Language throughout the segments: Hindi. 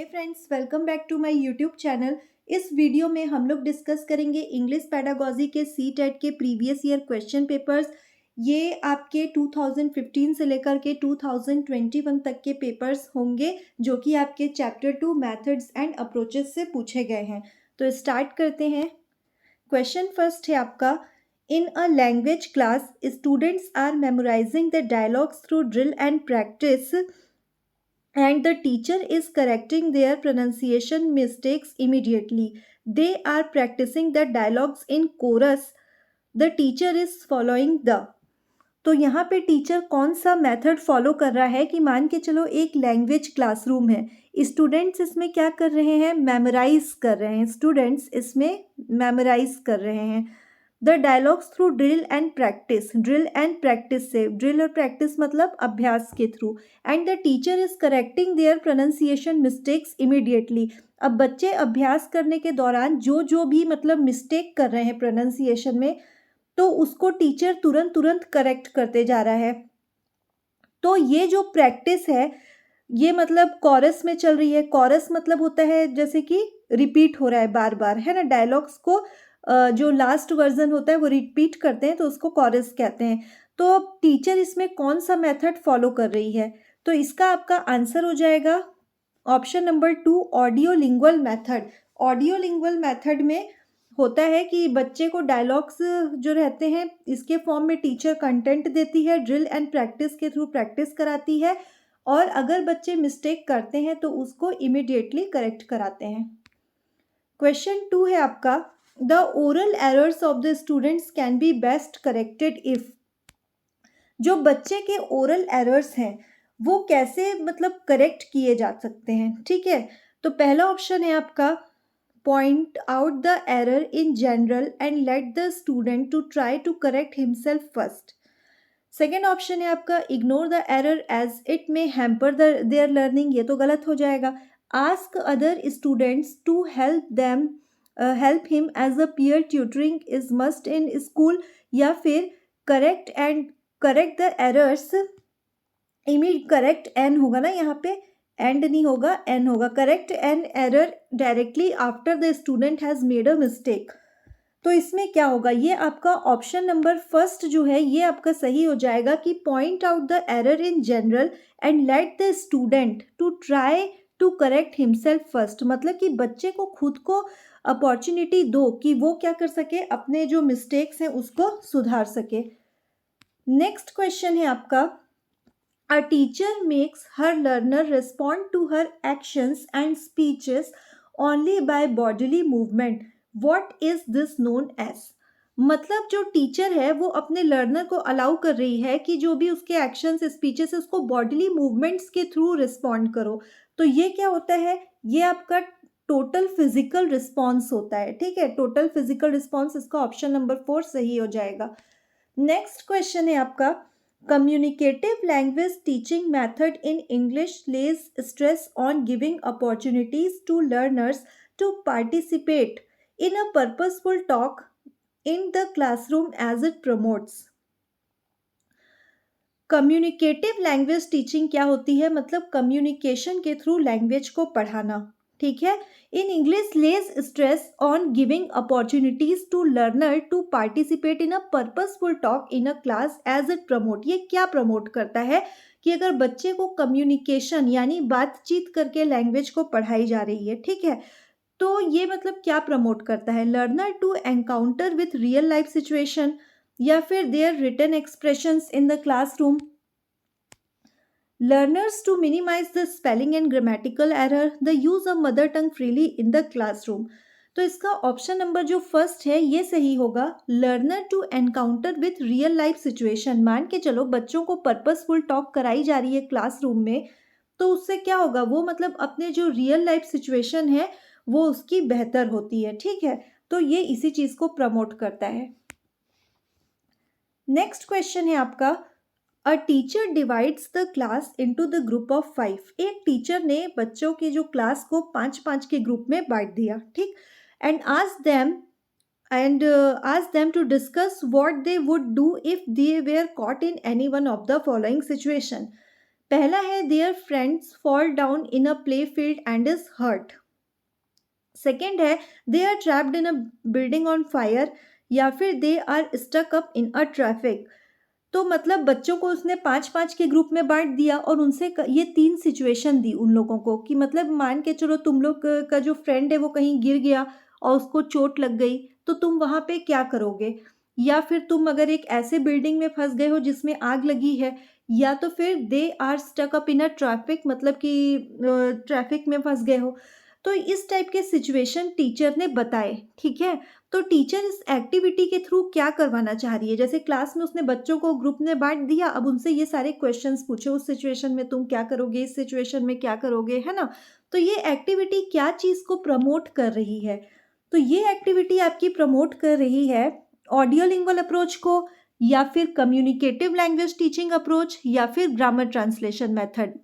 Friends, welcome back to my YouTube channel. इस वीडियो में हम लोग डिस्कस करेंगे इंग्लिश पेडागॉजी के सीटेट के प्रीवियस ईयर क्वेश्चन पेपर्स। ये आपके 2015 से लेकर के 2021 तक के पेपर्स होंगे जो कि आपके चैप्टर 2 मेथड्स एंड अप्रोचेस से पूछे गए हैं। तो स्टार्ट करते हैं। क्वेश्चन फर्स्ट है आपका, in a language class students are memorising the dialogues through drill and practice and the teacher is correcting their pronunciation mistakes immediately. They are practicing the dialogues in chorus. The teacher is following the. तो यहाँ पे टीचर कौन सा मेथड फॉलो कर रहा है कि मान के चलो एक लैंग्वेज क्लासरूम है, स्टूडेंट्स इसमें क्या कर रहे हैं, मेमोराइज कर रहे हैं। स्टूडेंट्स इसमें मेमोराइज कर रहे हैं the dialogues through drill and practice. Drill and practice से, ड्रिल और प्रैक्टिस मतलब अभ्यास के through. And the teacher is correcting their pronunciation mistakes immediately. अब बच्चे अभ्यास करने के दौरान जो भी मतलब मिस्टेक कर रहे हैं प्रोनाउंसिएशन में, तो उसको टीचर तुरंत तुरंत करेक्ट करते जा रहा है। तो ये जो प्रैक्टिस है ये मतलब कॉरस में चल रही है। कॉरस मतलब होता है जैसे कि रिपीट हो रहा है बार बार, है ना। डायलॉग्स को जो लास्ट वर्जन होता है वो रिपीट करते हैं तो उसको कॉरस कहते हैं। तो टीचर इसमें कौन सा मेथड फॉलो कर रही है, तो इसका आपका आंसर हो जाएगा option number 2, audio lingual method. Audio lingual method में होता है कि बच्चे को डायलॉग्स जो रहते हैं इसके फॉर्म में टीचर कंटेंट देती है, ड्रिल एंड प्रैक्टिस के थ्रू प्रैक्टिस कराती है, और अगर बच्चे मिस्टेक करते हैं तो उसको इमिडिएटली करेक्ट कराते हैं। क्वेश्चन 2 है आपका, the oral errors of the students can be best corrected if. जो बच्चे के ओरल एरर्स हैं वो कैसे मतलब करेक्ट किए जा सकते हैं, ठीक है। तो पहला ऑप्शन है आपका, point out the error in general and let the student to try to correct himself first. Second option है आपका, ignore the error as it may hamper their learning. ये तो गलत हो जाएगा। Ask other students to help him as a peer tutoring is must in school. या फिर correct the errors, correct an होगा ना यहाँ पे, एंड नहीं होगा, एन होगा। Correct an error directly after the student has made a mistake. तो इसमें क्या होगा, ये आपका ऑप्शन नंबर फर्स्ट जो है ये आपका सही हो जाएगा कि point out the error in general and let the student to try to correct himself first. मतलब कि बच्चे को खुद को अपॉर्चुनिटी दो कि वो क्या कर सके, अपने जो मिस्टेक्स हैं उसको सुधार सके। नेक्स्ट क्वेश्चन है आपका, a teacher makes her learner respond to her actions and speeches only by bodily movement. What is this known as? मतलब जो टीचर है वो अपने लर्नर को अलाउ कर रही है कि जो भी उसके एक्शंस स्पीचेस उसको बॉडीली मूवमेंट्स के थ्रू रिस्पॉन्ड करो। तो ये क्या होता है, ये आपका टोटल फिजिकल रिस्पॉन्स होता है, ठीक है। टोटल फिजिकल रिस्पॉन्स, इसका ऑप्शन नंबर 4 सही हो जाएगा। नेक्स्ट क्वेश्चन है आपका, communicative language teaching method in English lays stress on giving opportunities to learners to participate in a purposeful talk in the classroom as it promotes. Communicative language teaching क्या होती है, मतलब कम्युनिकेशन के थ्रू लैंग्वेज को पढ़ाना, ठीक है। In English lays stress on giving opportunities to learner to participate in a purposeful talk in a class as it promote. ये क्या प्रमोट करता है कि अगर बच्चे को कम्युनिकेशन यानी बातचीत करके लैंग्वेज को पढ़ाई जा रही है, ठीक है, तो ये मतलब क्या प्रमोट करता है, learner to encounter with real life situation, या फिर their written expressions in the classroom, learners to minimize the spelling and grammatical error, the use of mother tongue freely in the classroom. तो इसका ऑप्शन नंबर जो फर्स्ट है ये सही होगा, learner to encounter with real life situation. मान के चलो बच्चों को पर्पसफुल टॉक कराई जा रही है क्लासरूम में, तो उससे क्या होगा, वो मतलब अपने जो रियल लाइफ सिचुएशन है वो उसकी बेहतर होती है, ठीक है। तो ये इसी चीज़ को प्रमोट करता है। नेक्स्ट क्वेश्चन है आपका, a teacher divides the class into the group of 5। एक टीचर ने बच्चों की जो क्लास को 5-5 के ग्रुप में बांट दिया, ठीक। And ask them to discuss what they would do if they were caught in any one of the following situation. पहला है their friends fall down in a play field and is hurt. Second है they are trapped in a building on fire, या फिर they are stuck up in a traffic. तो मतलब बच्चों को उसने 5-5 के ग्रुप में बाँट दिया और उनसे ये 3 सिचुएशन दी उन लोगों को कि मतलब मान के चलो तुम लोग का जो फ्रेंड है वो कहीं गिर गया और उसको चोट लग गई, तो तुम वहाँ पे क्या करोगे? या फिर तुम अगर एक ऐसे बिल्डिंग में फँस गए हो जिसमें आग लगी है, या तो फिर they are stuck up in a traffic, मतलब कि ट्रैफिक में फँस गए हो। तो इस टाइप के सिचुएशन टीचर ने बताए, ठीक है? तो टीचर इस एक्टिविटी के थ्रू क्या करवाना चाह रही है? जैसे क्लास में उसने बच्चों को ग्रुप में बाँट दिया, अब उनसे ये सारे क्वेश्चंस पूछे, उस सिचुएशन में तुम क्या करोगे? इस सिचुएशन में क्या करोगे? है ना? तो ये एक्टिविटी क्या चीज़ को प्रमोट कर रही है? तो ये एक्टिविटी आपकी प्रमोट कर रही है ऑडियो लिंग्वल अप्रोच को, या फिर कम्युनिकेटिव लैंग्वेज टीचिंग अप्रोच, या फिर ग्रामर ट्रांसलेशन मेथड।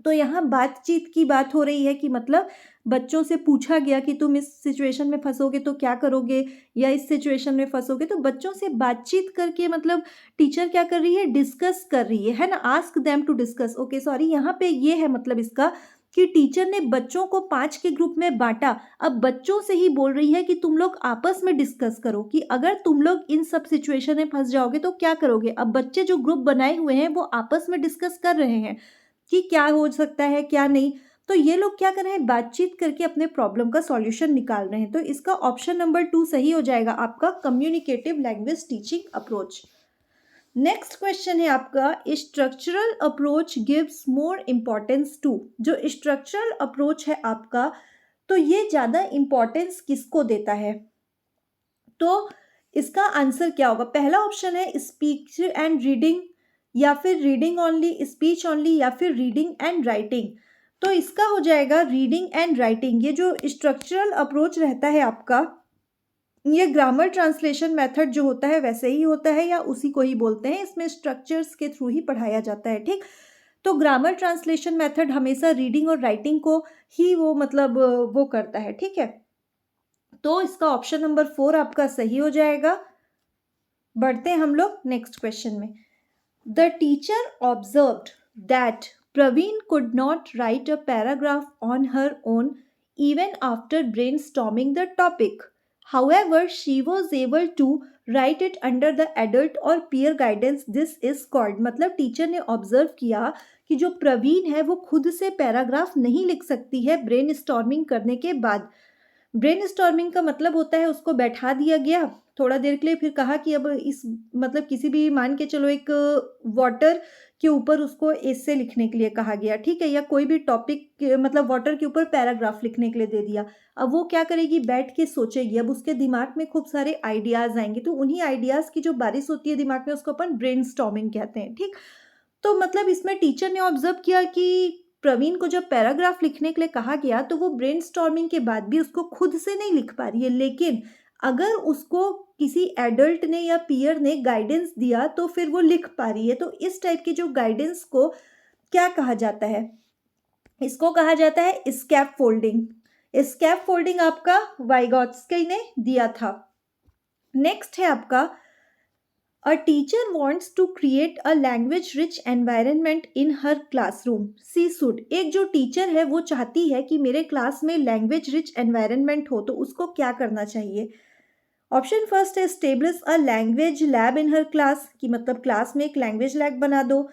तो यहाँ बातचीत की बात हो रही है कि मतलब बच्चों से पूछा गया कि तुम इस सिचुएशन में फँसोगे तो क्या करोगे? या इस सिचुएशन में फँसोगे, तो बच्चों से बातचीत करके मतलब टीचर क्या कर रही है? डिस्कस कर रही है ना? Ask them to discuss. Okay, sorry, यहाँ पे ये है मतलब इसका कि टीचर ने बच्चों को 5 के ग्रुप में बाँटा। अब बच्चों से ही बोल रही है कि तुम लोग आपस में डिस्कस करो कि अगर तुम लोग इन सब सिचुएशन में फँस जाओगे तो क्या करोगे? अब बच्चे जो ग्रुप बनाए हुए हैं वो आपस में डिस्कस कर रहे हैं कि क्या हो सकता है, क्या नहीं। तो ये लोग क्या कर रहे हैं? बातचीत करके अपने प्रॉब्लम का सॉल्यूशन निकाल रहे हैं। तो इसका ऑप्शन नंबर 2 सही हो जाएगा आपका, communicative language teaching approach. Next question है आपका structural approach gives more importance to. जो स्ट्रक्चरल अप्रोच है आपका, तो ये ज़्यादा इम्पोर्टेंस किसको देता है? तो इसका आंसर क्या होगा? पहला ऑप्शन है स्पीच एंड रीडिंग, या फिर रीडिंग ओनली, स्पीच ओनली, या फिर रीडिंग एंड राइटिंग। तो इसका हो जाएगा रीडिंग एंड राइटिंग। ये जो स्ट्रक्चरल अप्रोच रहता है आपका, ये ग्रामर ट्रांसलेशन मेथड जो होता है वैसे ही होता है, या उसी को ही बोलते हैं। इसमें स्ट्रक्चर्स के थ्रू ही पढ़ाया जाता है, ठीक? तो ग्रामर ट्रांसलेशन मेथड हमेशा रीडिंग और राइटिंग को ही वो मतलब वो करता है, ठीक है? तो इसका ऑप्शन नंबर 4 आपका सही हो जाएगा। बढ़ते हैं हम लोग नेक्स्ट क्वेश्चन में। The teacher observed that Praveen could not write a paragraph on her own even after brainstorming the topic. However, she was able to write it under the adult or peer guidance. This is called, मतलब टीचर ने ऑब्जर्व किया कि जो प्रवीण है वो खुद से पैराग्राफ नहीं लिख सकती है ब्रेनस्टॉर्मिंग करने के बाद। ब्रेनस्टॉर्मिंग का मतलब होता है उसको बैठा दिया गया थोड़ा देर के लिए, फिर कहा कि अब इस मतलब किसी भी मान के चलो एक वाटर के ऊपर उसको एसे लिखने के लिए कहा गया, ठीक है? या कोई भी टॉपिक मतलब वाटर के ऊपर पैराग्राफ लिखने के लिए दे दिया। अब वो क्या करेगी? बैठ के सोचेगी। अब उसके दिमाग में खूब सारे आइडियाज़ आएँगे, तो उन्हीं आइडियाज़ की जो बारिश होती है दिमाग में उसको अपन ब्रेनस्टॉर्मिंग कहते हैं, ठीक? तो मतलब इसमें टीचर ने ऑब्जर्व किया कि प्रवीण को जब पैराग्राफ लिखने के लिए कहा गया तो वो ब्रेनस्टॉर्मिंग के बाद भी उसको खुद से नहीं लिख पा रही है, लेकिन अगर उसको किसी एडल्ट ने या पीयर ने गाइडेंस दिया तो फिर वो लिख पा रही है। तो इस टाइप की जो गाइडेंस को क्या कहा जाता है? इसको कहा जाता है स्कैप फोल्डिंग। स्कैप फोल्डिंग आपका वाइगॉत्स्की ने दिया था। नेक्स्ट है आपका A teacher wants to create a language rich environment in her classroom. She should, एक जो टीचर है वो चाहती है कि मेरे क्लास में लैंग्वेज रिच एनवायरनमेंट हो, तो उसको क्या करना चाहिए? ऑप्शन फर्स्ट है establish a language lab in her class, कि मतलब क्लास में एक लैंग्वेज लैब बना दो।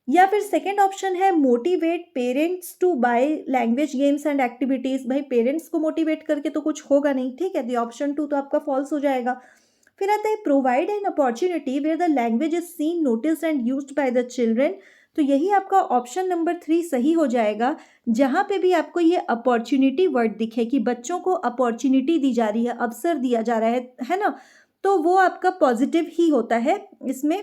या फिर सेकेंड ऑप्शन है motivate parents to buy language games and activities. भाई पेरेंट्स को मोटिवेट करके तो कुछ होगा नहीं, ठीक है? ऑप्शन 2 तो आपका फॉल्स हो जाएगा। फिर आता है provide an opportunity where the language is seen noticed and used by the children. तो यही आपका ऑप्शन नंबर 3 सही हो जाएगा, जहाँ पे भी आपको ये अपॉर्चुनिटी वर्ड दिखे कि बच्चों को अपॉर्चुनिटी दी जा रही है, अवसर दिया जा रहा है ना? तो वो आपका पॉजिटिव ही होता है, इसमें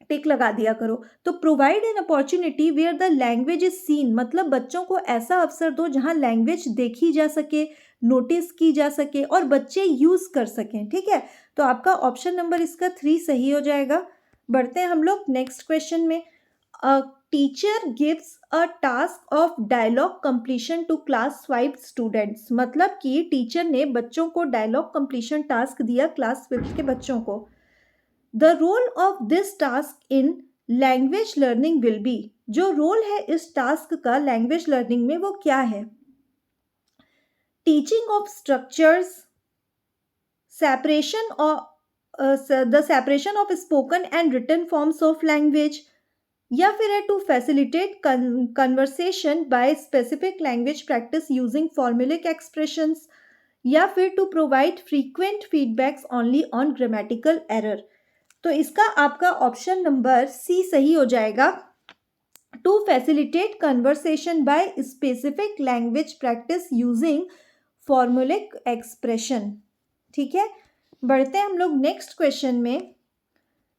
टिक लगा दिया करो। तो provide an opportunity where the language is seen, मतलब बच्चों को ऐसा अवसर दो जहाँ लैंग्वेज देखी जा सके, नोटिस की जा सके और बच्चे यूज कर सकें, ठीक है? तो आपका ऑप्शन नंबर इसका 3 सही हो जाएगा। बढ़ते हैं हम लोग नेक्स्ट क्वेश्चन में। A teacher gives a task of dialogue completion to class 5 students, मतलब कि टीचर ने बच्चों को डायलॉग कंप्लीशन टास्क दिया क्लास 5 के बच्चों को। The role of this task in language learning will be, जो रोल है इस टास्क का लैंग्वेज लर्निंग में वो क्या है? Teaching of structures, separation of the separation of spoken and written forms of language, या फिर है to facilitate conversation by specific language practice using formulaic expressions, या फिर to provide frequent feedbacks only on grammatical error. तो इसका आपका ऑप्शन नंबर सी सही हो जाएगा, to facilitate conversation by specific language practice using formulaic expression. ठीक है, बढ़ते हैं हम लोग नेक्स्ट क्वेश्चन में।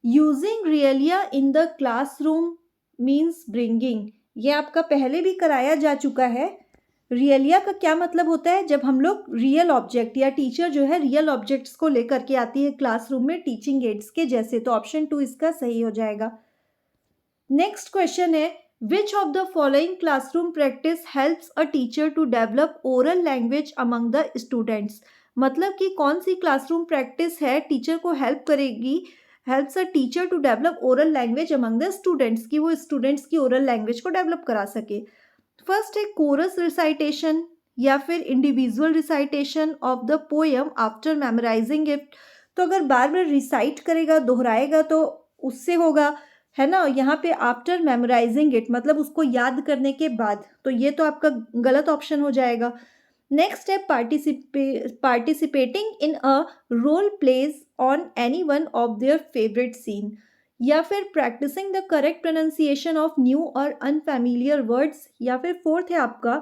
Using रियलिया in the classroom means bringing, ये आपका पहले भी कराया जा चुका है। रियलिया का क्या मतलब होता है? जब हम लोग रियल ऑब्जेक्ट या टीचर जो है रियल ऑब्जेक्ट्स को लेकर के आती है क्लासरूम में टीचिंग एड्स के जैसे, तो ऑप्शन 2 इसका सही हो जाएगा। नेक्स्ट क्वेश्चन है, which of the following classroom practice helps a teacher to develop oral language among the students, मतलब कि कौन सी क्लासरूम प्रैक्टिस है टीचर को हेल्प करेगी, helps a teacher to develop oral language among the students, कि वो स्टूडेंट्स की ओरल लैंग्वेज को डेवलप करा सके। फर्स्ट है कोरस रिसाइटेशन, या फिर individual recitation of the poem after memorising it. तो अगर बार बार रिसाइट करेगा, दोहराएगा, तो उससे होगा, है ना। यहाँ पे आफ्टर मेमोराइजिंग इट मतलब उसको याद करने के बाद, तो ये तो आपका गलत ऑप्शन हो जाएगा। नेक्स्ट है participating in a role plays on any one of their favourite scene, या फिर practising the correct pronunciation of new और अनफैमिलियर वर्ड्स, या फिर फोर्थ है आपका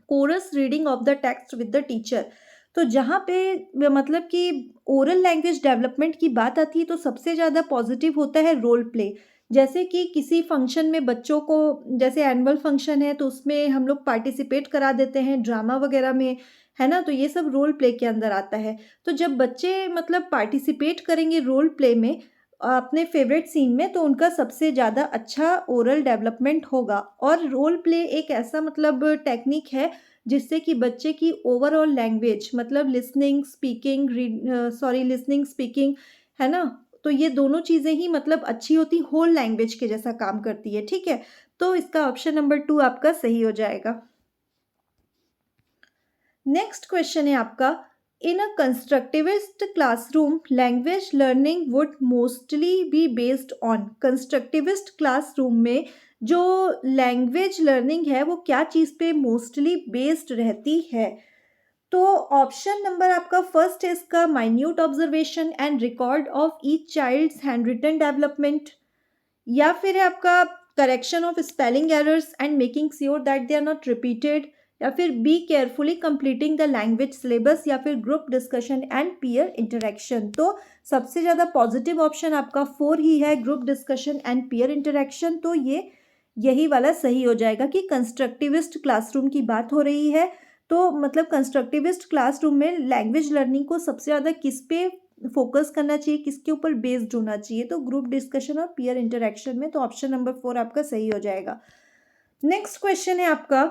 chorus reading of the text with the teacher. तो जहाँ पे मतलब कि ओरल लैंग्वेज डेवलपमेंट की बात आती है तो सबसे ज़्यादा पॉजिटिव होता है रोल प्ले। जैसे कि किसी फंक्शन में बच्चों को, जैसे एनुअल फंक्शन है तो उसमें हम लोग पार्टिसिपेट करा देते हैं ड्रामा वगैरह में, है ना, तो ये सब रोल प्ले के अंदर आता है। तो जब बच्चे मतलब पार्टिसिपेट करेंगे रोल प्ले में अपने फेवरेट सीन में, तो उनका सबसे ज़्यादा अच्छा ओरल डेवलपमेंट होगा। और रोल प्ले एक ऐसा मतलब टेक्निक है जिससे कि बच्चे की ओवरऑल लैंग्वेज मतलब लिसनिंग स्पीकिंग, है ना, तो ये दोनों चीज़ें ही मतलब अच्छी होती, होल लैंग्वेज के जैसा काम करती है। ठीक है, तो इसका ऑप्शन नंबर 2 आपका सही हो जाएगा। नेक्स्ट क्वेश्चन है आपका, in a constructivist classroom language learning would mostly be based on. Constructivist classroom में जो लैंग्वेज लर्निंग है वो क्या चीज़ पे मोस्टली बेस्ड रहती है? तो ऑप्शन नंबर आपका फर्स्ट है इसका minute observation and record of each child's hand written development, या फिर है आपका correction of spelling errors and making sure that they are not repeated, या फिर be carefully completing the language syllabus, या फिर group discussion and peer interaction. तो सबसे ज़्यादा पॉजिटिव ऑप्शन आपका 4 ही है, group discussion and peer interaction. तो ये यही वाला सही हो जाएगा कि कंस्ट्रक्टिविस्ट क्लासरूम की बात हो रही है। तो मतलब कंस्ट्रक्टिविस्ट क्लासरूम में लैंग्वेज लर्निंग को सबसे ज़्यादा किस पे फोकस करना चाहिए, किसके ऊपर बेस्ड होना चाहिए, तो ग्रुप डिस्कशन और पीयर इंटरेक्शन में। तो ऑप्शन नंबर 4 आपका सही हो जाएगा। नेक्स्ट क्वेश्चन है आपका,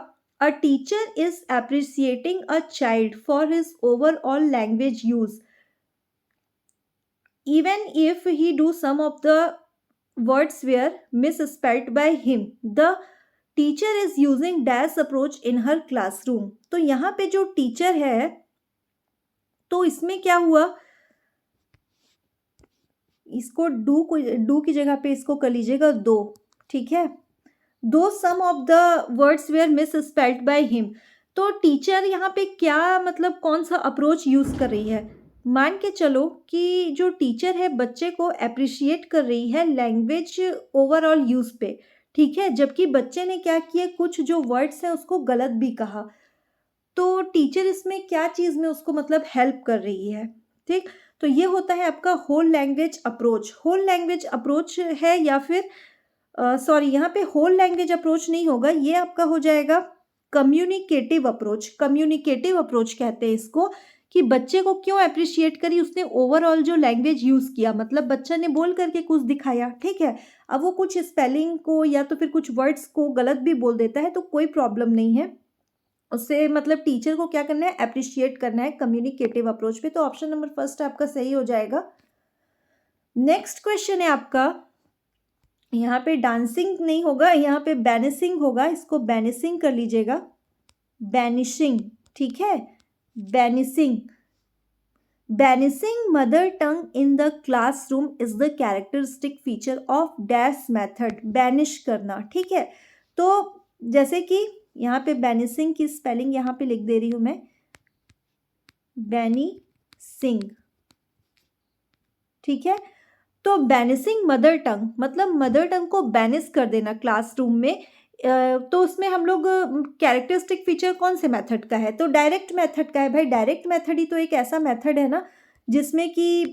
a teacher is appreciating a child for his overall language use even if he do some of the words were misspelled by him, the teacher is using dash approach in her classroom। तो यहाँ पे जो टीचर है तो इसमें क्या हुआ, इसको डू की जगह पे इसको कर लीजिएगा दो। ठीक है, though some of the words were misspelled by him. तो टीचर यहाँ पे क्या मतलब कौन सा अप्रोच यूज़ कर रही है? मान के चलो कि जो टीचर है बच्चे को अप्रिशिएट कर रही है लैंग्वेज ओवरऑल यूज़ पे। ठीक है, जबकि बच्चे ने क्या किया, कुछ जो वर्ड्स हैं उसको गलत भी कहा। तो टीचर इसमें क्या चीज़ में उसको मतलब हेल्प कर रही है। ठीक, तो ये होता है आपका whole language approach. Whole language approach है, या फिर सॉरी यहाँ पे होल लैंग्वेज अप्रोच नहीं होगा, ये आपका हो जाएगा कम्युनिकेटिव अप्रोच। कम्युनिकेटिव अप्रोच कहते हैं इसको, कि बच्चे को क्यों अप्रिशिएट करी, उसने ओवरऑल जो लैंग्वेज यूज़ किया, मतलब बच्चा ने बोल करके कुछ दिखाया। ठीक है, अब वो कुछ स्पेलिंग को या तो फिर कुछ वर्ड्स को गलत भी बोल देता है तो कोई प्रॉब्लम नहीं है, उससे मतलब टीचर को क्या करना है, अप्रिशिएट करना है कम्युनिकेटिव अप्रोच पे। तो ऑप्शन नंबर फर्स्ट आपका सही हो जाएगा। नेक्स्ट क्वेश्चन है आपका, यहाँ पे डांसिंग नहीं होगा, यहाँ पे बैनिसिंग होगा, इसको बैनिसिंग कर लीजिएगा, बैनिशिंग, ठीक है, banishing. Banishing mother tongue in the classroom is the characteristic feature of dash method, banish करना, ठीक है। तो जैसे कि यहाँ पे बैनिसिंग की स्पेलिंग यहाँ पे लिख दे रही हूँ मैं, बैनी सिंह, ठीक है। तो बैनिसिंग मदर टंग मतलब मदर टंग को बैनिस कर देना क्लासरूम में। तो उसमें हम लोग कैरेक्टरिस्टिक फीचर कौन से मेथड का है, तो डायरेक्ट मेथड का है भाई। डायरेक्ट मेथड ही तो एक ऐसा मेथड है ना जिसमें कि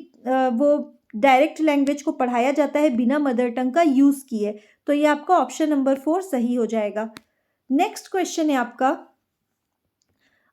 वो डायरेक्ट लैंग्वेज को पढ़ाया जाता है बिना मदर टंग का यूज़ किए। तो ये आपका ऑप्शन नंबर 4 सही हो जाएगा। नेक्स्ट क्वेश्चन है आपका,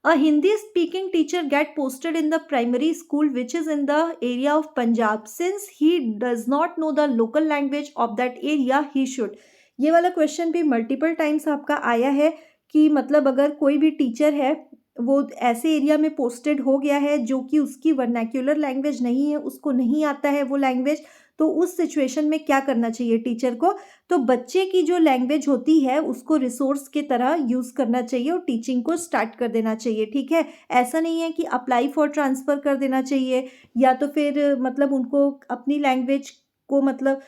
A Hindi speaking teacher get posted in the primary school which is in the area of Punjab. Since he does not know the local language of that area, he should. ये वाला क्वेश्चन भी मल्टीपल टाइम्स आपका आया है कि मतलब अगर कोई भी टीचर है वो ऐसे एरिया में पोस्टेड हो गया है जो कि उसकी वर्नैक्युलर लैंग्वेज नहीं है, उसको नहीं आता है वो लैंग्वेज, तो उस सिचुएशन में क्या करना चाहिए टीचर को, तो बच्चे की जो लैंग्वेज होती है उसको रिसोर्स की तरह यूज़ करना चाहिए और टीचिंग को स्टार्ट कर देना चाहिए, ठीक है। ऐसा नहीं है कि अप्लाई फॉर ट्रांसफ़र कर देना चाहिए या तो फिर मतलब उनको अपनी लैंग्वेज को मतलब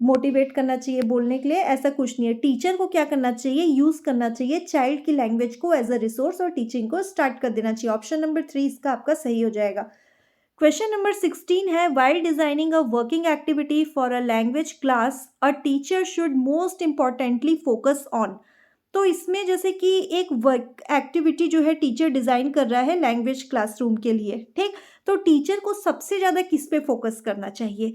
मोटिवेट करना चाहिए बोलने के लिए, ऐसा कुछ नहीं है। टीचर को क्या करना चाहिए, यूज़ करना चाहिए चाइल्ड की लैंग्वेज को एज अ रिसोर्स और टीचिंग को स्टार्ट कर देना चाहिए। ऑप्शन नंबर 3 इसका आपका सही हो जाएगा। क्वेश्चन नंबर 16 है, while designing a working activity for a language class a teacher should most importantly focus on. तो इसमें जैसे कि एक वर्क एक्टिविटी जो है टीचर डिज़ाइन कर रहा है लैंग्वेज क्लासरूम के लिए, ठीक, तो टीचर को सबसे ज़्यादा किस पे फोकस करना चाहिए,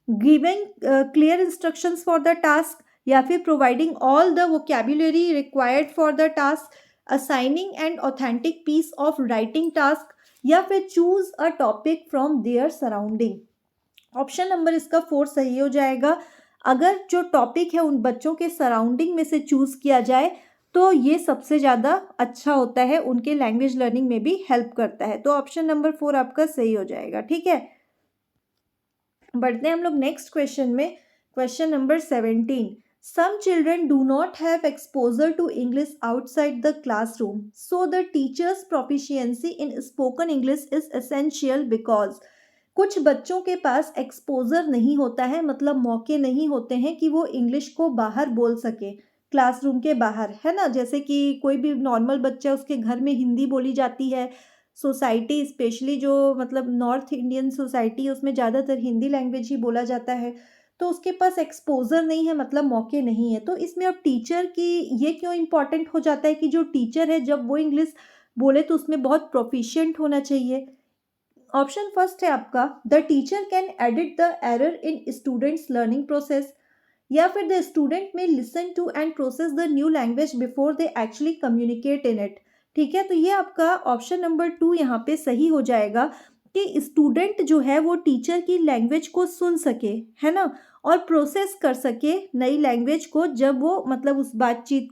giving clear instructions for the task, या फिर providing all the vocabulary required for the task, assigning and authentic piece of writing task, या फिर choose a topic from their surrounding. Option number इसका 4 सही हो जाएगा। अगर जो टॉपिक है उन बच्चों के सराउंडिंग में से चूज किया जाए तो ये सबसे ज़्यादा अच्छा होता है, उनके लैंग्वेज लर्निंग में भी हेल्प करता है। तो ऑप्शन नंबर 4 आपका सही हो जाएगा, ठीक है। बढ़ते हैं हम लोग नेक्स्ट क्वेश्चन में। Question number 17, some children do not have exposure to English outside the classroom, so the teacher's proficiency in spoken English is essential because कुछ बच्चों के पास एक्सपोजर नहीं होता है, मतलब मौके नहीं होते हैं कि वो इंग्लिश को बाहर बोल सके क्लासरूम के बाहर, है ना। जैसे कि कोई भी नॉर्मल बच्चा, उसके घर में हिंदी बोली जाती है, सोसाइटी स्पेशली जो मतलब नॉर्थ इंडियन सोसाइटी है उसमें ज़्यादातर हिंदी लैंग्वेज ही बोला जाता है, तो उसके पास एक्सपोजर नहीं है, मतलब मौके नहीं है। तो इसमें अब टीचर की ये क्यों इम्पॉर्टेंट हो जाता है कि जो टीचर है जब वो इंग्लिश बोले तो उसमें बहुत प्रोफिशिएंट होना चाहिए। ऑप्शन फर्स्ट है आपका, the teacher can edit the error in students learning process, या फिर the student may listen to and process the new language before they actually communicate in it, ठीक है। तो ये आपका ऑप्शन नंबर 2 यहाँ पे सही हो जाएगा कि स्टूडेंट जो है वो टीचर की लैंग्वेज को सुन सके, है ना, और प्रोसेस कर सके नई लैंग्वेज को जब वो मतलब उस बातचीत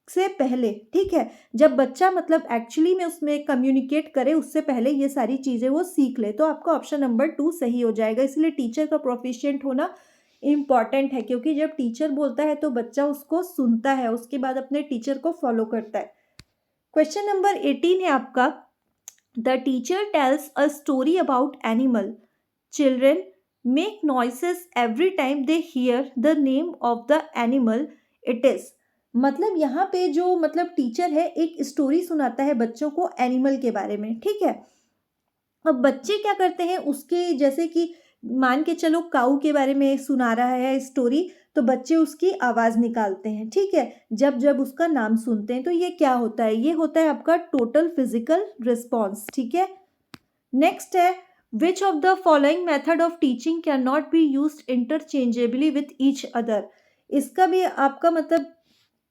से पहले, ठीक है। जब बच्चा मतलब एक्चुअली में उसमें कम्युनिकेट करे उससे पहले ये सारी चीज़ें वो सीख ले। तो आपका ऑप्शन नंबर 2 सही हो जाएगा। इसलिए टीचर का प्रोफिशिएंट होना इम्पॉर्टेंट है, क्योंकि जब टीचर बोलता है तो बच्चा उसको सुनता है, उसके बाद अपने टीचर को फॉलो करता है। क्वेश्चन नंबर 18 है आपका, the teacher tales a story about animal, children make noises every time they hear the name of the animal it is. मतलब यहाँ पे जो मतलब टीचर है एक स्टोरी सुनाता है बच्चों को एनिमल के बारे में, ठीक है। अब बच्चे क्या करते हैं उसके, जैसे कि मान के चलो काऊ के बारे में सुना रहा है स्टोरी, तो बच्चे उसकी आवाज़ निकालते हैं, ठीक है, जब जब उसका नाम सुनते हैं। तो ये क्या होता है, ये होता है आपका टोटल फिजिकल रिस्पॉन्स, ठीक है। नेक्स्ट है, which of the following method of teaching can not be use interchangeably with each other. इसका भी आपका मतलब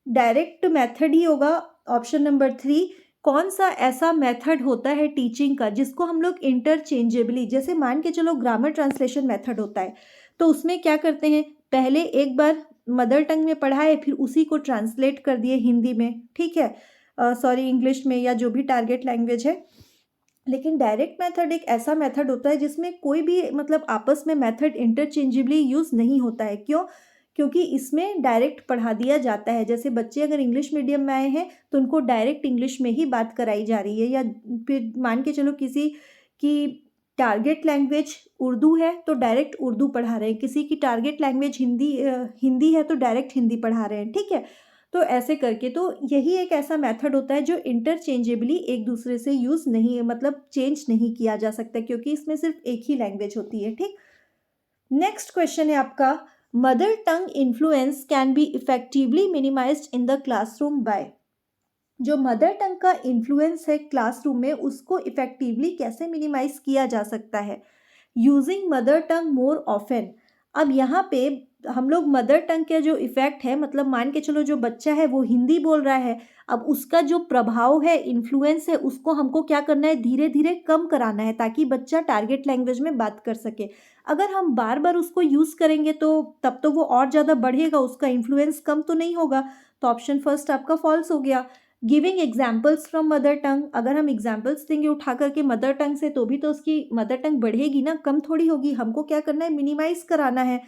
डायरेक्ट मेथड ही होगा। ऑप्शन नंबर 3, कौन सा ऐसा मेथड होता है टीचिंग का जिसको हम लोग इंटरचेंजेबली, जैसे मान के चलो ग्रामर ट्रांसलेशन मेथड होता है, तो उसमें क्या करते हैं, पहले एक बार मदर टंग में पढ़ाए फिर उसी को ट्रांसलेट कर दिए हिंदी में, ठीक है, सॉरी इंग्लिश में या जो भी टारगेट लैंग्वेज है। लेकिन डायरेक्ट मेथड एक ऐसा मेथड होता है जिसमें कोई भी मतलब आपस में मेथड इंटरचेंजेबली यूज़ नहीं होता है। क्यों? क्योंकि इसमें डायरेक्ट पढ़ा दिया जाता है। जैसे बच्चे अगर इंग्लिश मीडियम में आए हैं तो उनको डायरेक्ट इंग्लिश में ही बात कराई जा रही है, या फिर मान के चलो किसी की टारगेट लैंग्वेज उर्दू है तो डायरेक्ट उर्दू पढ़ा रहे हैं, किसी की टारगेट लैंग्वेज हिंदी है तो डायरेक्ट हिंदी पढ़ा रहे हैं, ठीक है। तो ऐसे करके, तो यही एक ऐसा मेथड होता है जो इंटरचेंजेबली एक दूसरे से यूज़ नहीं, मतलब चेंज नहीं किया जा सकता, क्योंकि इसमें सिर्फ एक ही लैंग्वेज होती है, ठीक। नेक्स्ट क्वेश्चन है आपका, mother tongue influence can be effectively minimised in the classroom by. जो मदर टंग का इन्फ्लुएंस है क्लासरूम में, उसको इफेक्टिवली कैसे मिनिमाइज किया जा सकता है? यूजिंग मदर टंग मोर ऑफन। अब यहाँ पे हम लोग मदर टंग का जो इफेक्ट है, मतलब मान के चलो जो बच्चा है वो हिंदी बोल रहा है, अब उसका जो प्रभाव है, इन्फ्लुएंस है, उसको हमको क्या करना है, धीरे धीरे कम कराना है, ताकि बच्चा टारगेट लैंग्वेज में बात कर सके। अगर हम बार बार उसको यूज़ करेंगे तो तब तो वो और ज़्यादा बढ़ेगा, उसका इन्फ्लुएंस कम तो नहीं होगा। तो ऑप्शन फर्स्ट आपका फॉल्स हो गया। Giving examples from mother tongue, अगर हम एग्जाम्पल्स देंगे उठा करके मदर टंग से, तो भी तो उसकी मदर टंग बढ़ेगी ना, कम थोड़ी होगी। हमको क्या करना है, मिनिमाइज कराना है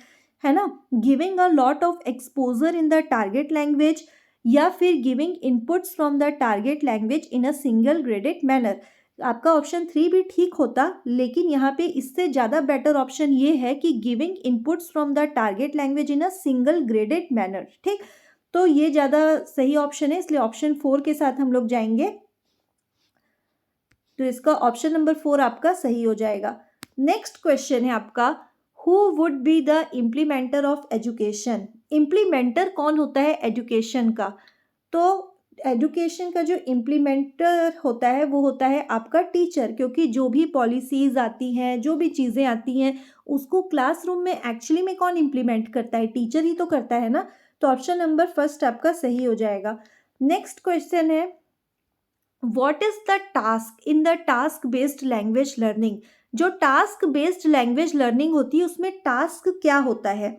ना। Giving a lot of exposure in the target language, या फिर giving inputs from the target language in a single graded manner. आपका ऑप्शन 3 भी ठीक होता, लेकिन यहाँ पे इससे ज़्यादा बेटर ऑप्शन ये है कि giving inputs from the target language in a single graded manner, ठीक। तो ये ज़्यादा सही ऑप्शन है, इसलिए ऑप्शन 4 के साथ हम लोग जाएंगे। तो इसका ऑप्शन नंबर 4 आपका सही हो जाएगा। नेक्स्ट क्वेश्चन है आपका, who would be the implementer of education. Implementer कौन होता है एजुकेशन का? तो एजुकेशन का जो इम्प्लीमेंटर होता है वो होता है आपका टीचर, क्योंकि जो भी पॉलिसीज़ आती हैं, जो भी चीज़ें आती हैं, उसको क्लासरूम में एक्चुअली में कौन इम्प्लीमेंट करता है? टीचर ही तो करता है ना। तो ऑप्शन नंबर फर्स्ट आपका सही हो जाएगा। नेक्स्ट क्वेश्चन है, what is the task in the task based language learning. जो टास्क बेस्ड लैंग्वेज लर्निंग होती है उसमें टास्क क्या होता है?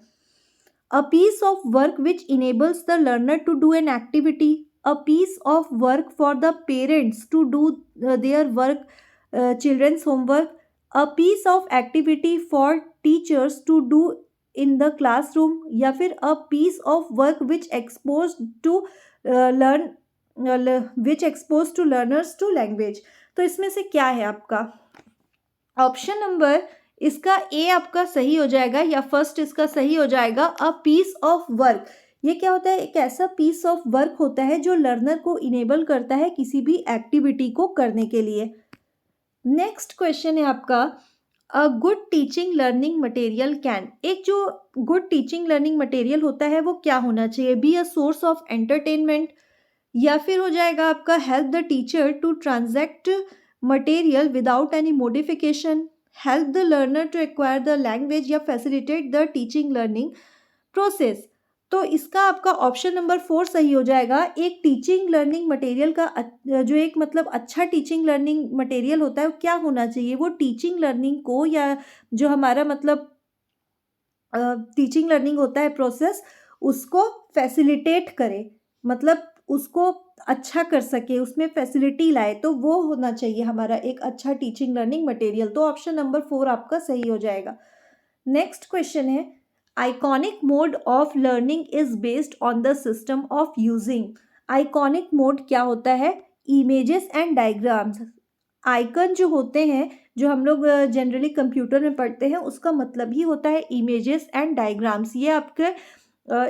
A piece of work which enables the learner to do an activity, a piece of work for the parents to do their work, children's homework, a piece of activity for teachers to do in the classroom, या फिर a piece of work which expose to learn which expose to learners to language. तो इसमें से क्या है आपका? ऑप्शन नंबर इसका ए आपका सही हो जाएगा, या फर्स्ट इसका सही हो जाएगा, अ पीस ऑफ वर्क। ये क्या होता है? एक ऐसा पीस ऑफ वर्क होता है जो लर्नर को इनेबल करता है किसी भी एक्टिविटी को करने के लिए। नेक्स्ट क्वेश्चन है आपका, a good teaching learning material can. एक जो गुड टीचिंग लर्निंग मटेरियल होता है वो क्या होना चाहिए? Be a source of entertainment, या फिर हो जाएगा आपका help the teacher to transact material without any modification, help the learner to acquire the language, या facilitate the teaching learning process. तो इसका आपका ऑप्शन नंबर 4 सही हो जाएगा। एक टीचिंग लर्निंग मटेरियल का जो एक मतलब अच्छा टीचिंग लर्निंग मटेरियल होता है वो क्या होना चाहिए? वो टीचिंग लर्निंग को, या जो हमारा मतलब टीचिंग लर्निंग होता है प्रोसेस, उसको फैसिलिटेट करे, मतलब उसको अच्छा कर सके, उसमें फैसिलिटी लाए, तो वो होना चाहिए हमारा एक अच्छा टीचिंग लर्निंग मटेरियल। तो ऑप्शन नंबर 4 आपका सही हो जाएगा। नेक्स्ट क्वेश्चन है, iconic mode of learning is based on the system of using. Iconic mode क्या होता है? Images and diagrams. आइकन जो होते हैं, जो हम लोग जनरली कंप्यूटर में पढ़ते हैं, उसका मतलब ही होता है इमेजेस एंड डायग्राम्स। ये आपके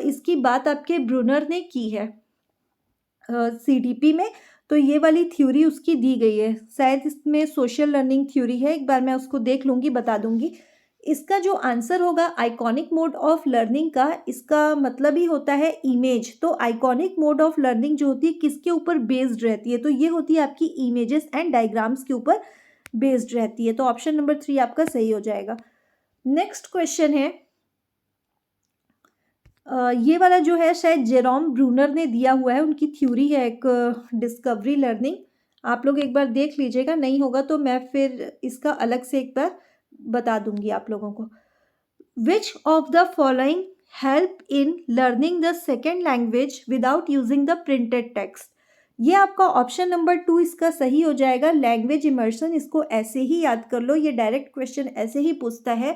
इसकी बात आपके ब्रूनर ने की है सीडीपी में, तो ये वाली थ्योरी उसकी दी गई है। शायद इसमें सोशल लर्निंग थ्योरी है, एक बार मैं उसको देख लूँगी, बता दूँगी। इसका जो आंसर होगा आइकॉनिक मोड ऑफ लर्निंग का, इसका मतलब ही होता है इमेज। तो आइकॉनिक मोड ऑफ लर्निंग जो होती है किसके ऊपर बेस्ड रहती है? तो ये होती है आपकी इमेजेस एंड डायग्राम्स के ऊपर बेस्ड रहती है। तो ऑप्शन नंबर 3 आपका सही हो जाएगा। नेक्स्ट क्वेश्चन है, ये वाला जो है शायद जेरोम ब्रूनर ने दिया हुआ है, उनकी थ्योरी है एक डिस्कवरी लर्निंग। आप लोग एक बार देख लीजिएगा, नहीं होगा तो मैं फिर इसका अलग से एक बार बता दूंगी आप लोगों को। विच of the following help in learning the second language without using the printed text. ये आपका ऑप्शन नंबर 2 इसका सही हो जाएगा, लैंग्वेज इमर्शन। इसको ऐसे ही याद कर लो, ये डायरेक्ट क्वेश्चन ऐसे ही पूछता है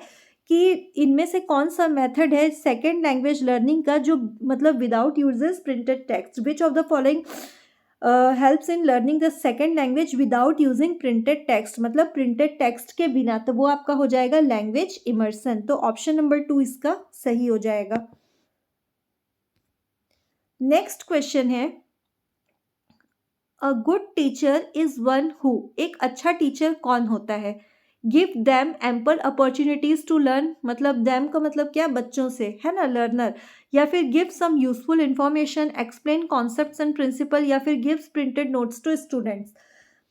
कि इनमें से कौन सा मेथड है सेकेंड लैंग्वेज लर्निंग का जो मतलब without uses printed text, which of the following helps in learning the second language without using printed text, मतलब प्रिंटेड टेक्स्ट के बिना, तो वो आपका हो जाएगा लैंग्वेज इमर्सन। तो ऑप्शन नंबर 2 इसका सही हो जाएगा। नेक्स्ट क्वेश्चन है, a good teacher is one who, एक अच्छा टीचर कौन होता है? Give them ample opportunities to learn, मतलब दैम का मतलब क्या, बच्चों से, है ना, लर्नर। या फिर give some useful information, explain concepts and principle, या फिर gives printed notes to students.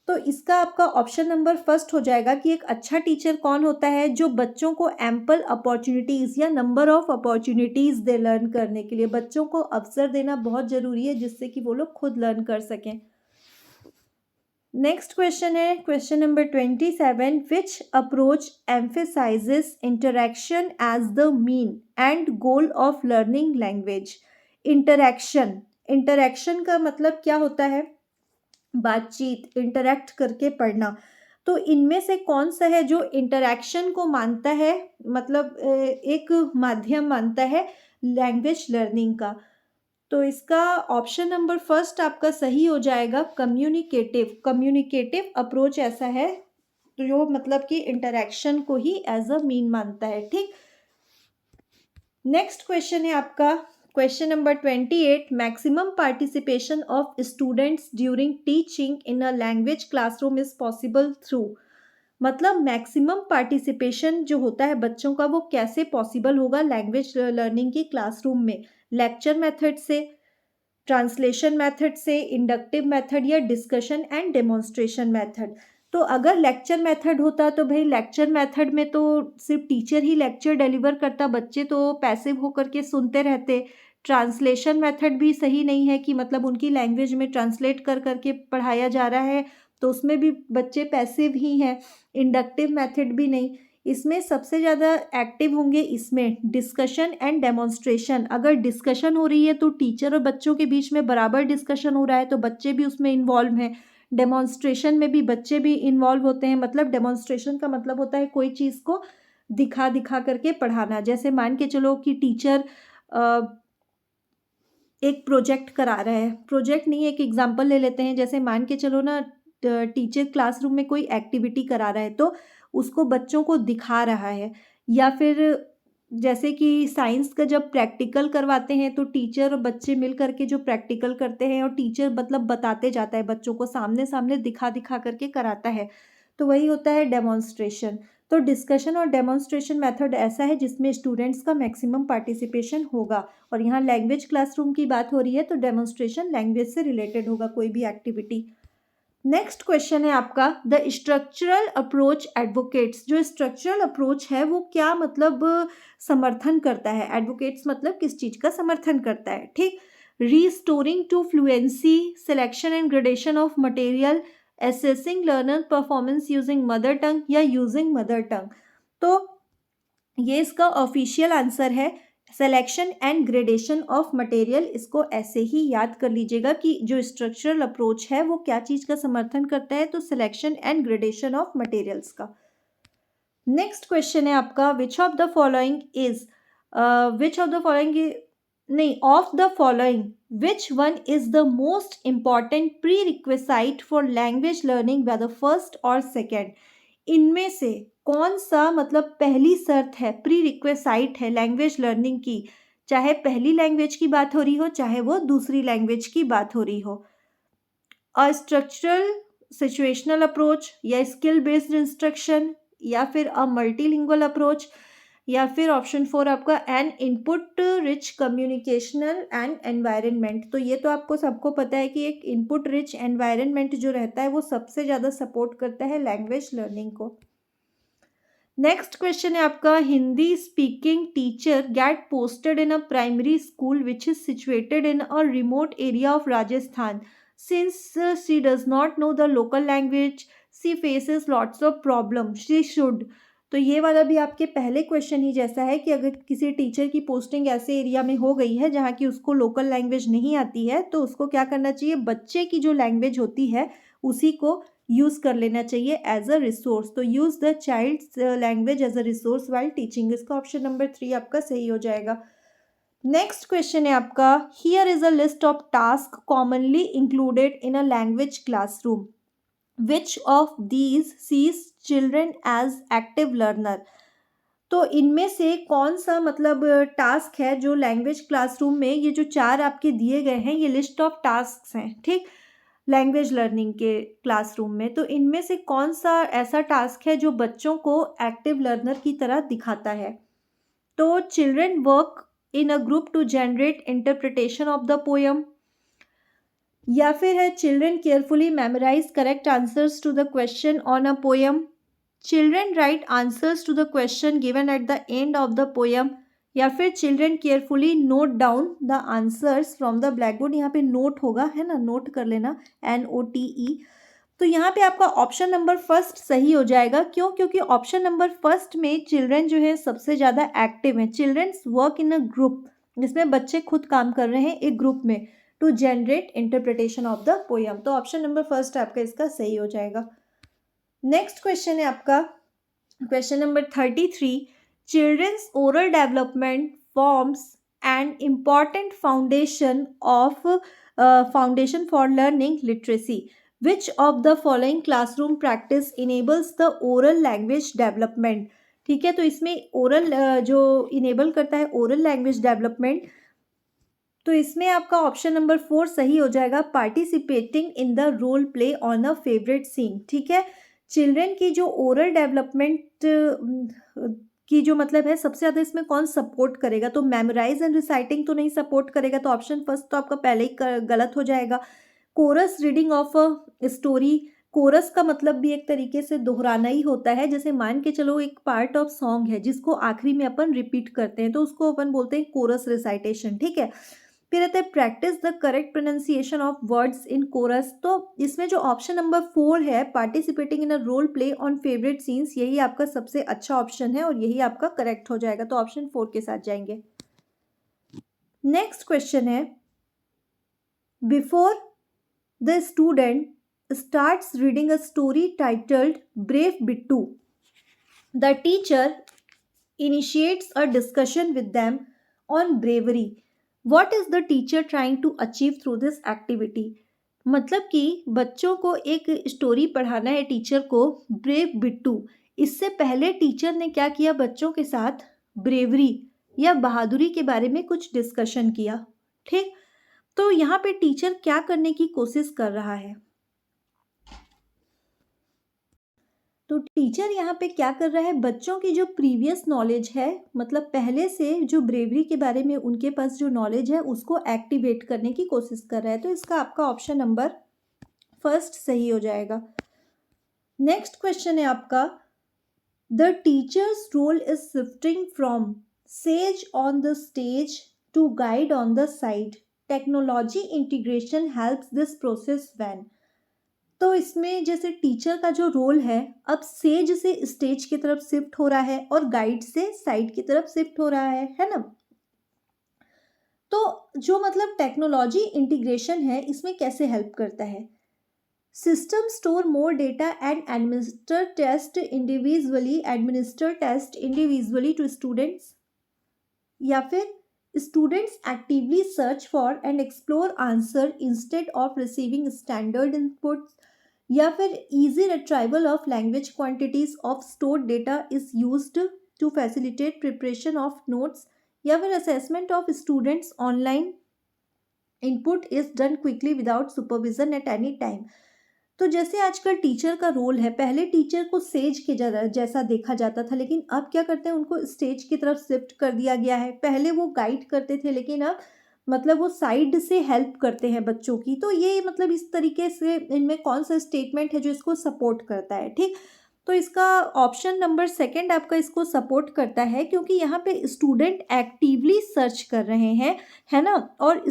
तो इसका आपका ऑप्शन नंबर फर्स्ट हो जाएगा कि एक अच्छा टीचर कौन होता है? जो बच्चों को एम्पल अपॉर्चुनिटीज या number of opportunities they learn करने के लिए। बच्चों को अवसर देना बहुत जरूरी है जिससे कि वो लोग खुद लर्न कर सकें। नेक्स्ट क्वेश्चन है question number 27, which approach emphasises interaction as the mean and goal of learning language? Interaction का मतलब क्या होता है? बातचीत, इंटरेक्ट करके पढ़ना। तो इनमें से कौन सा है जो इंटरेक्शन को मानता है, मतलब एक माध्यम मानता है लैंग्वेज लर्निंग का? तो इसका ऑप्शन नंबर फर्स्ट आपका सही हो जाएगा, कम्युनिकेटिव अप्रोच ऐसा है तो जो मतलब कि इंटरेक्शन को ही एज अ मीन मानता है। ठीक, नेक्स्ट क्वेश्चन है आपका question number 28, maximum participation of students during teaching in a language classroom is possible through, मतलब मैक्सिमम पार्टिसिपेशन जो होता है बच्चों का वो कैसे पॉसिबल होगा लैंग्वेज लर्निंग की क्लासरूम में? लेक्चर मेथड से, ट्रांसलेशन मेथड से, इंडक्टिव मेथड, या डिस्कशन एंड डेमोन्स्ट्रेशन मेथड? तो अगर लेक्चर मेथड होता तो भाई लेक्चर मेथड में तो सिर्फ टीचर ही लेक्चर डिलीवर करता, बच्चे तो पैसिव होकर के सुनते रहते। ट्रांसलेशन मेथड भी सही नहीं है कि मतलब उनकी लैंग्वेज में ट्रांसलेट कर करके पढ़ाया जा रहा है, तो उसमें भी बच्चे पैसिव ही हैं। इंडक्टिव मेथड भी नहीं। इसमें सबसे ज़्यादा एक्टिव होंगे इसमें डिस्कशन एंड डेमोन्स्ट्रेशन। अगर डिस्कशन हो रही है तो टीचर और बच्चों के बीच में बराबर डिस्कशन हो रहा है तो बच्चे भी उसमें इन्वॉल्व हैं। डेमोन्स्ट्रेशन में भी बच्चे भी इन्वॉल्व होते हैं, मतलब डेमोन्स्ट्रेशन का मतलब होता है कोई चीज़ को दिखा दिखा करके पढ़ाना। जैसे मान के चलो कि टीचर एक प्रोजेक्ट करा रहा है, प्रोजेक्ट नहीं, एक एग्जांपल ले लेते हैं। जैसे मान के चलो ना, टीचर क्लासरूम में कोई एक्टिविटी करा रहा है तो उसको बच्चों को दिखा रहा है। या फिर जैसे कि साइंस का जब प्रैक्टिकल करवाते हैं तो टीचर और बच्चे मिल करके जो प्रैक्टिकल करते हैं और टीचर मतलब बताते जाता है बच्चों को, सामने सामने दिखा दिखा करके कराता है, तो वही होता है डेमोन्स्ट्रेशन। तो डिस्कशन और डेमोन्स्ट्रेशन मेथड ऐसा है जिसमें स्टूडेंट्स का मैक्सिमम पार्टिसिपेशन होगा। और यहाँ लैंग्वेज क्लासरूम की बात हो रही है तो डेमोन्स्ट्रेशन लैंग्वेज से रिलेटेड होगा कोई भी एक्टिविटी। नेक्स्ट क्वेश्चन है आपका, द स्ट्रक्चरल अप्रोच एडवोकेट्स, जो स्ट्रक्चरल अप्रोच है वो क्या मतलब समर्थन करता है? एडवोकेट्स मतलब किस चीज़ का समर्थन करता है? ठीक, restoring to fluency, selection and gradation of material, assessing learner performance using mother tongue, या यूजिंग मदर टंग। तो ये इसका ऑफिशियल आंसर है selection and gradation of material. इसको ऐसे ही याद कर लीजिएगा कि जो स्ट्रक्चरल अप्रोच है वो क्या चीज़ का समर्थन करता है, तो selection and gradation of materials का। नेक्स्ट क्वेश्चन है आपका, which of the following is which of the following नहीं of the following which one is the most important prerequisite for language learning by the first और सेकेंड? इनमें से कौन सा मतलब पहली शर्त है, प्री रिक्वेसाइट है लैंग्वेज लर्निंग की, चाहे पहली लैंग्वेज की बात हो रही हो चाहे वो दूसरी लैंग्वेज की बात हो रही हो? अ स्ट्रक्चरल सिचुएशनल अप्रोच, या स्किल बेस्ड इंस्ट्रक्शन, या फिर अ मल्टीलिंगुअल अप्रोच, या फिर ऑप्शन 4 आपका N input rich communicational and environment. तो ये तो आपको सबको पता है कि एक इनपुट रिच एनवायरनमेंट जो रहता है वो सबसे ज़्यादा सपोर्ट करता है लैंग्वेज लर्निंग को। नेक्स्ट क्वेश्चन है आपका, Hindi speaking teacher gate posted in a primary school which is situated in a remote area of Rajasthan, since she does not know the local language she faces lots of problem she should. तो ये वाला भी आपके पहले क्वेश्चन ही जैसा है कि अगर किसी टीचर की पोस्टिंग ऐसे एरिया में हो गई है जहाँ की उसको लोकल लैंग्वेज नहीं आती है तो उसको क्या करना चाहिए, बच्चे की जो लैंग्वेज होती है उसी को यूज़ कर लेना चाहिए एज अ रिसोर्स। तो use the child's language as a resource while teaching, इसका ऑप्शन नंबर 3 आपका सही हो जाएगा। नेक्स्ट क्वेश्चन है आपका, here is a list of task commonly included in a language classroom, which of these sees children as active learner. तो इनमें से कौन सा मतलब टास्क है जो लैंग्वेज क्लासरूम में, ये जो 4 आपके दिए गए हैं ये लिस्ट ऑफ टास्क हैं, ठीक, लैंग्वेज लर्निंग के क्लासरूम में, तो इनमें से कौन सा ऐसा टास्क है जो बच्चों को एक्टिव लर्नर की तरह दिखाता है। तो children work in a group to generate interpretation of the poem, या फिर है children carefully memorize correct answers to the question on a poem, children write answers to the question given at the end of the poem, या फिर children carefully note down the answers from the blackboard. यहाँ पे नोट होगा, है ना, नोट कर लेना, NOTE। तो यहाँ पे आपका ऑप्शन नंबर फर्स्ट सही हो जाएगा। क्यों? क्योंकि ऑप्शन नंबर फर्स्ट में चिल्ड्रन जो है सबसे ज़्यादा एक्टिव हैं। Children's work in a group, जिसमें बच्चे खुद काम कर रहे हैं एक ग्रुप में, to generate interpretation of the poem. तो ऑप्शन नंबर फर्स्ट आपका इसका सही हो जाएगा। नेक्स्ट क्वेश्चन है आपका question number 33, children's oral development forms an important foundation for learning literacy, which of the following classroom practice enables the oral language development. ठीक है, तो इसमें ओरल जो इनेबल करता है ओरल लैंग्वेज डेवलपमेंट, तो इसमें आपका ऑप्शन नंबर 4 सही हो जाएगा, participating in the role play on a favourite scene. ठीक है, चिल्ड्रन की जो ओरल डेवलपमेंट की जो मतलब है सबसे ज़्यादा इसमें कौन सपोर्ट करेगा, तो मेमोराइज एंड रिसाइटिंग तो नहीं सपोर्ट करेगा, तो ऑप्शन फर्स्ट तो आपका पहले ही गलत हो जाएगा। Chorus reading of a story, chorus का मतलब भी एक तरीके से दोहराना ही होता है। जैसे मान के चलो एक पार्ट ऑफ सॉन्ग है जिसको आखिरी में अपन रिपीट करते हैं, तो उसको अपन बोलते हैं कोरस रिसाइटेशन। ठीक है, फिर रहता है practice the correct pronunciation of words in chorus. तो इसमें जो ऑप्शन नंबर 4 है, participating in a role play on favourite scenes, यही आपका सबसे अच्छा ऑप्शन है और यही आपका करेक्ट हो जाएगा। तो ऑप्शन 4 के साथ जाएंगे। नेक्स्ट क्वेश्चन है, before the student starts reading a story titled brave Bittu, the teacher initiates a discussion with them on bravery. What is the teacher trying to achieve through this activity? मतलब कि बच्चों को एक स्टोरी पढ़ाना है टीचर को, ब्रेव बिट्टू। इससे पहले टीचर ने क्या किया, बच्चों के साथ ब्रेवरी या बहादुरी के बारे में कुछ डिस्कशन किया। ठीक, तो यहाँ पे टीचर क्या करने की कोशिश कर रहा है, तो टीचर यहाँ पे क्या कर रहा है, बच्चों की जो प्रीवियस नॉलेज है, मतलब पहले से जो ब्रेवरी के बारे में उनके पास जो नॉलेज है उसको एक्टिवेट करने की कोशिश कर रहा है। तो इसका आपका ऑप्शन नंबर फर्स्ट सही हो जाएगा। नेक्स्ट क्वेश्चन है आपका, the teacher's role is shifting from sage on the stage to guide on the side, technology integration helps this process when. तो इसमें जैसे टीचर का जो रोल है अब सेज से स्टेज की तरफ शिफ्ट हो रहा है और गाइड से साइड की तरफ शिफ्ट हो रहा है ना। तो जो मतलब टेक्नोलॉजी इंटीग्रेशन है इसमें कैसे हेल्प करता है, system store more data and administer test individually to students, या फिर students actively search for and explore answer instead of receiving standard inputs, या फिर easy retrieval of language quantities of stored data is used to facilitate preparation of notes, या फिर assessment of students online input is done quickly without supervision at any time। तो जैसे आजकल टीचर का रोल है, पहले टीचर को सेज के जैसा देखा जाता था, लेकिन अब क्या करते हैं, उनको स्टेज की तरफ शिफ्ट कर दिया गया है। पहले वो गाइड करते थे, लेकिन अब मतलब वो साइड से हेल्प करते हैं बच्चों की। तो ये मतलब इस तरीके से इनमें कौन सा स्टेटमेंट है जो इसको सपोर्ट करता है। ठीक, तो इसका ऑप्शन नंबर सेकंड आपका इसको सपोर्ट करता है, क्योंकि यहाँ पे स्टूडेंट एक्टिवली सर्च कर रहे हैं, है ना, और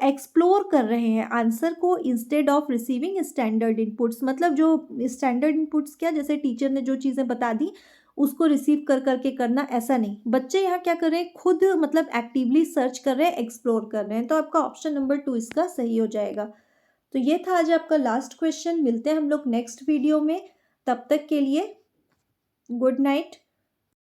एक्सप्लोर कर रहे हैं आंसर को instead of receiving standard inputs. मतलब जो स्टैंडर्ड इनपुट्स क्या, जैसे टीचर ने जो चीज़ें बता दी उसको रिसीव कर करके करना, ऐसा नहीं। बच्चे यहाँ क्या कर रहे हैं, खुद मतलब एक्टिवली सर्च कर रहे हैं, एक्सप्लोर कर रहे हैं। तो आपका ऑप्शन नंबर 2 इसका सही हो जाएगा। तो ये था आज आपका लास्ट क्वेश्चन। मिलते हैं हम लोग नेक्स्ट वीडियो में। तब तक के लिए गुड नाइट।